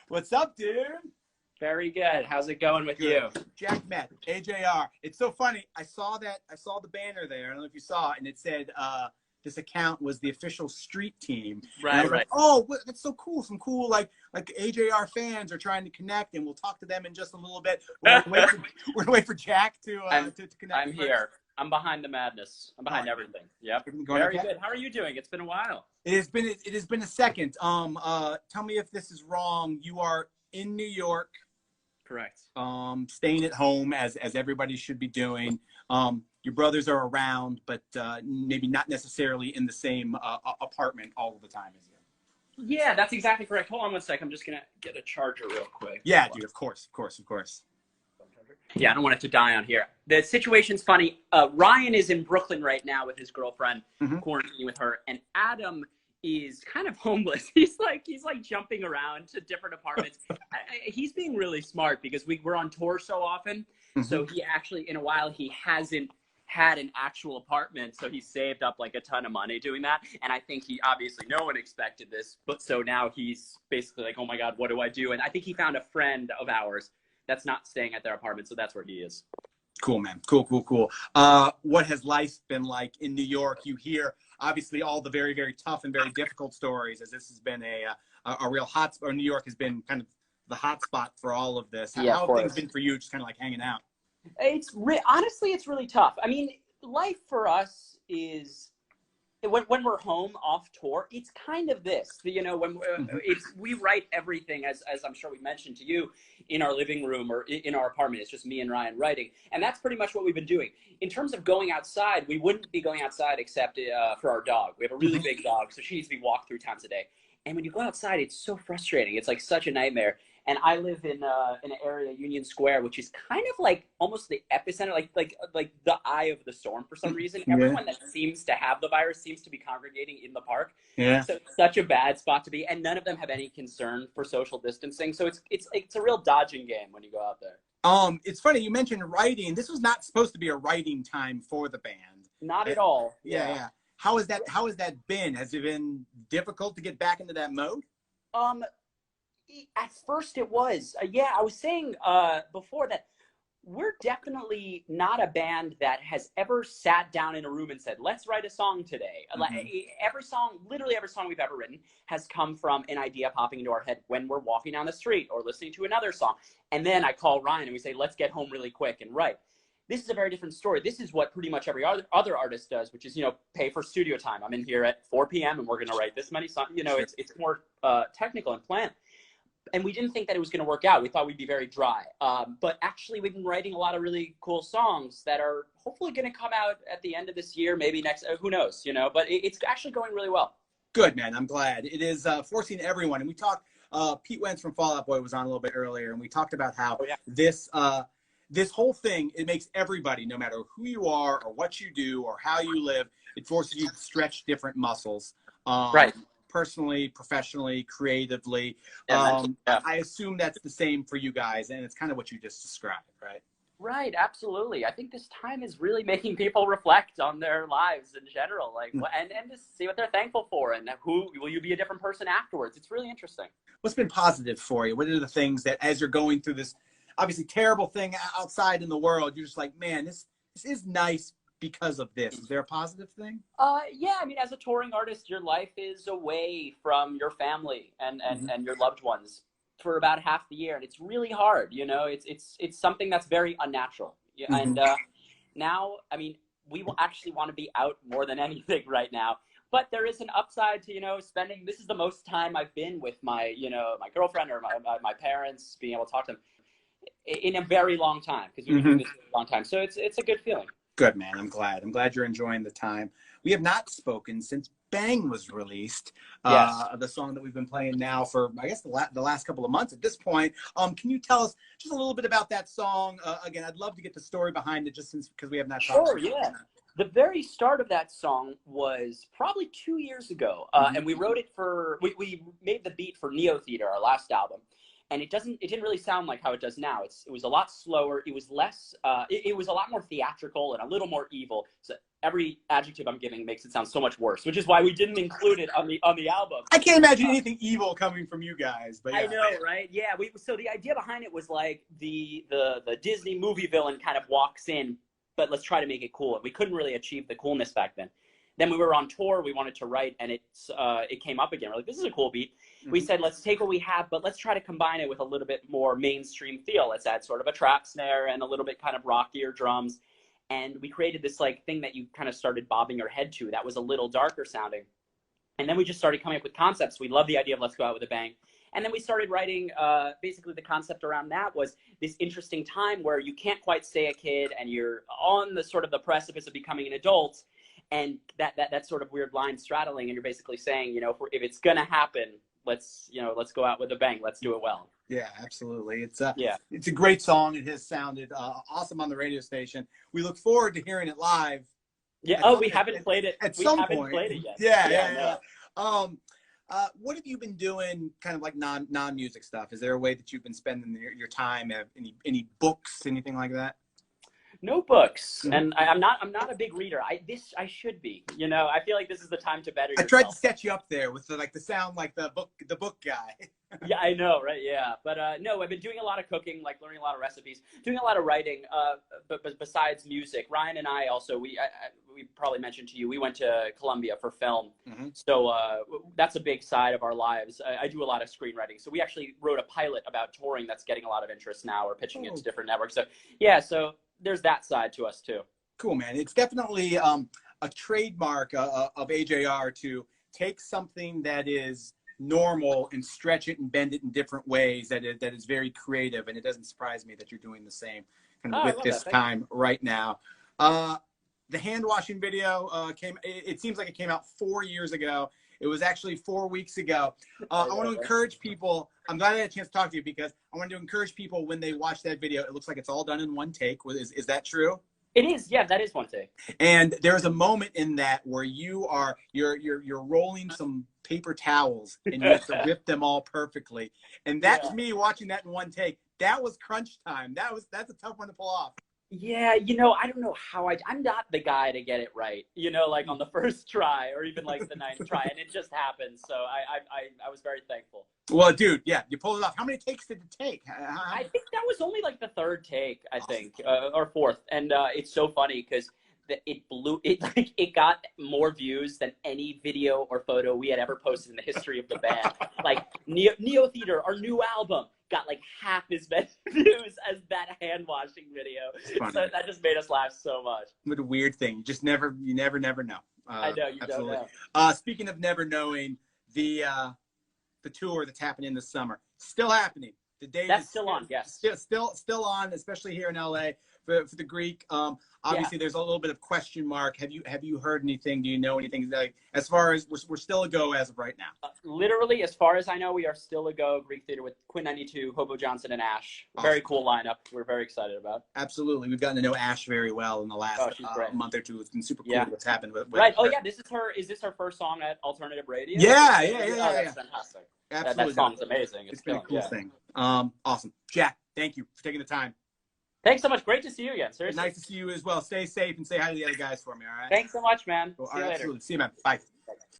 What's up, dude? Very good. How's it going with you? Jack Met, AJR. It's so funny. I saw the banner there. I don't know if you saw it, and it said this account was the official street team. Right, and I was right. like, oh, that's so cool. Some cool like AJR fans are trying to connect, and we'll talk to them in just a little bit. We're gonna wait for Jack to connect. I'm here. I'm behind the madness. I'm behind everything. Yep. Very good. How are you doing? It's been a while. It has been a second. Tell me if this is wrong. You are in New York. Correct. Staying at home as everybody should be doing. Your brothers are around, but maybe not necessarily in the same apartment all the time as you. Yeah, that's exactly correct. Hold on one sec. I'm just gonna get a charger real quick. Yeah, dude. Of course. Yeah, I don't want it to die on here. The situation's funny. Ryan is in Brooklyn right now with his girlfriend, quarantining with her, and Adam is kind of homeless. He's like jumping around to different apartments. He's being really smart because we're on tour so often. So he actually, in a while, he hasn't had an actual apartment. So he saved up like a ton of money doing that. And I think obviously no one expected this, but so now he's basically like, oh my God, what do I do? And I think he found a friend of ours that's not staying at their apartment. So that's where he is. Cool, man. Cool. What has life been like in New York? You hear obviously all the very, very tough and very difficult stories, as this has been a real hot spot. New York has been kind of the hot spot for all of this. Yeah, how have things been for you, just kind of like hanging out? Honestly, it's really tough. I mean, life for us is when we're home off tour, it's kind of this, you know, when we write everything, as I'm sure we mentioned to you, in our living room or in our apartment. It's just me and Ryan writing. And that's pretty much what we've been doing. In terms of going outside, we wouldn't be going outside except for our dog. We have a really big dog, so she needs to be walked 3 times a day. And when you go outside, it's so frustrating. It's like such a nightmare. And I live in an area, Union Square, which is kind of like almost the epicenter, like the eye of the storm for some reason. Everyone that seems to have the virus seems to be congregating in the park. Yeah. So it's such a bad spot to be, and none of them have any concern for social distancing. So it's a real dodging game when you go out there. It's funny you mentioned writing. This was not supposed to be a writing time for the band. Not at all. Yeah. How has that been? Has it been difficult to get back into that mode? At first it was. I was saying before that we're definitely not a band that has ever sat down in a room and said, let's write a song today. Literally every song we've ever written has come from an idea popping into our head when we're walking down the street or listening to another song. And then I call Ryan and we say, let's get home really quick and write. This is a very different story. This is what pretty much every other artist does, which is, you know, pay for studio time. I'm in here at 4 p.m. and we're going to write this many songs. You know, it's more technical and planned. And we didn't think that it was going to work out. We thought we'd be very dry. But actually, we've been writing a lot of really cool songs that are hopefully going to come out at the end of this year, maybe next, who knows, you know. But it's actually going really well. Good, man. I'm glad. It is forcing everyone. And we talked, Pete Wentz from Fall Out Boy was on a little bit earlier, and we talked about how this whole thing, it makes everybody, no matter who you are or what you do or how you live, it forces you to stretch different muscles. Right. Personally, professionally, creatively. I assume that's the same for you guys, and it's kind of what you just described, right? Right, absolutely. I think this time is really making people reflect on their lives in general, like, and just see what they're thankful for, and who will you be a different person afterwards. It's really interesting. What's been positive for you? What are the things that, as you're going through this obviously terrible thing outside in the world, you're just like, man, this is nice because of this? Is there a positive thing? Yeah, I mean, as a touring artist, your life is away from your family and your loved ones for about half the year, and it's really hard. You know, it's something that's very unnatural. And now, I mean, we will actually want to be out more than anything right now. But there is an upside to, you know, spending. This is the most time I've been with my, you know, my girlfriend or my parents, being able to talk to them in a very long time, because we've been doing this for a long time. So it's a good feeling. Good, man. I'm glad you're enjoying the time. We have not spoken since Bang was released. The song that we've been playing now for, I guess, the last couple of months at this point. Can you tell us just a little bit about that song? Again, I'd love to get the story behind it, just because we have not talked. Sure, yeah. The very start of that song was probably 2 years ago, and we wrote it we made the beat for Neo Theater, our last album. and it didn't really sound like how it does now. It was a lot slower. It was less, it was a lot more theatrical and a little more evil. So every adjective I'm giving makes it sound so much worse, which is why we didn't include it on the album. I can't imagine anything evil coming from you guys, but yeah. I know, right? Yeah. So the idea behind it was like the Disney movie villain kind of walks in, but let's try to make it cool. And we couldn't really achieve the coolness back then. Then we were on tour, we wanted to write, and it came up again. We're like, this is a cool beat. Mm-hmm. We said, let's take what we have, but let's try to combine it with a little bit more mainstream feel. Let's add sort of a trap snare and a little bit kind of rockier drums. And we created this like thing that you kind of started bobbing your head to that was a little darker sounding. And then we just started coming up with concepts. We love the idea of Let's Go Out with a Bang. And then we started writing, basically the concept around that was this interesting time where you can't quite stay a kid and you're on the sort of the precipice of becoming an adult. And that sort of weird line straddling, and you're basically saying, you know, if it's gonna happen, let's go out with a bang. Let's do it well. Yeah, absolutely. It's a great song. It has sounded awesome on the radio station. We look forward to hearing it live. Yeah. Oh, we haven't played it. At some point. We haven't played it yet. Yeah. What have you been doing, kind of like non-music stuff? Is there a way that you've been spending your time? Any books, anything like that? No books, and I'm not a big reader. I should be. You know, I feel like this is the time to better yourself. I tried to set you up there with the sound like the book guy. Yeah, I know, right? Yeah, but no, I've been doing a lot of cooking, like learning a lot of recipes, doing a lot of writing. But besides music, Ryan and I also we probably mentioned to you we went to Columbia for film, so that's a big side of our lives. I do a lot of screenwriting, so we actually wrote a pilot about touring that's getting a lot of interest now. We're pitching it to different networks. So yeah, so there's that side to us too. Cool, man. It's definitely a trademark of AJR to take something that is normal and stretch it and bend it in different ways that is very creative. And it doesn't surprise me that you're doing the same kind of with this time right now. The hand washing video it seems like it came out 4 years ago. It was actually 4 weeks ago. I want to encourage people. I'm glad I had a chance to talk to you because I wanted to encourage people when they watch that video. It looks like it's all done in one take. Is that true? It is. Yeah, that is one take. And there's a moment in that where you're rolling some paper towels and you have to rip them all perfectly. And that's me watching that in one take. That was crunch time. That's a tough one to pull off. Yeah, you know, I don't know how I'm not the guy to get it right, you know, like on the first try or even like the ninth try, and it just happens. So I was very thankful. Well, dude, yeah, you pulled it off. How many takes did it take? I think that was only like the third take, I think, or fourth. And it's so funny because it got more views than any video or photo we had ever posted in the history of the band. Like Neo Theater, our new album, got like half as many views as that hand washing video. So that just made us laugh so much. What a weird thing. You never know. I know, you absolutely. don't know. Speaking of never knowing, the tour that's happening this summer, still happening. The date that's still on, yes. Still on, especially here in LA for the Greek. Obviously, there's a little bit of question mark. Have you heard anything? Do you know anything? Like, as far as we're still a go as of right now. Literally, as far as I know, we are still a go. Greek Theater with Quinn 92, Hobo Johnson, and Ash. Awesome. Very cool lineup. We're very excited about. Absolutely, we've gotten to know Ash very well in the last month or two. It's been super cool what's happened with right. Oh yeah, Is this her first song at Alternative Radio? Yeah. That's fantastic. Absolutely, that song's amazing. It's been a cool thing. Awesome, Jack. Thank you for taking the time. Thanks so much. Great to see you again. Seriously. Nice to see you as well. Stay safe and say hi to the other guys for me. All right. Thanks so much, man. Cool. See you later. Absolutely. See you, man. Bye.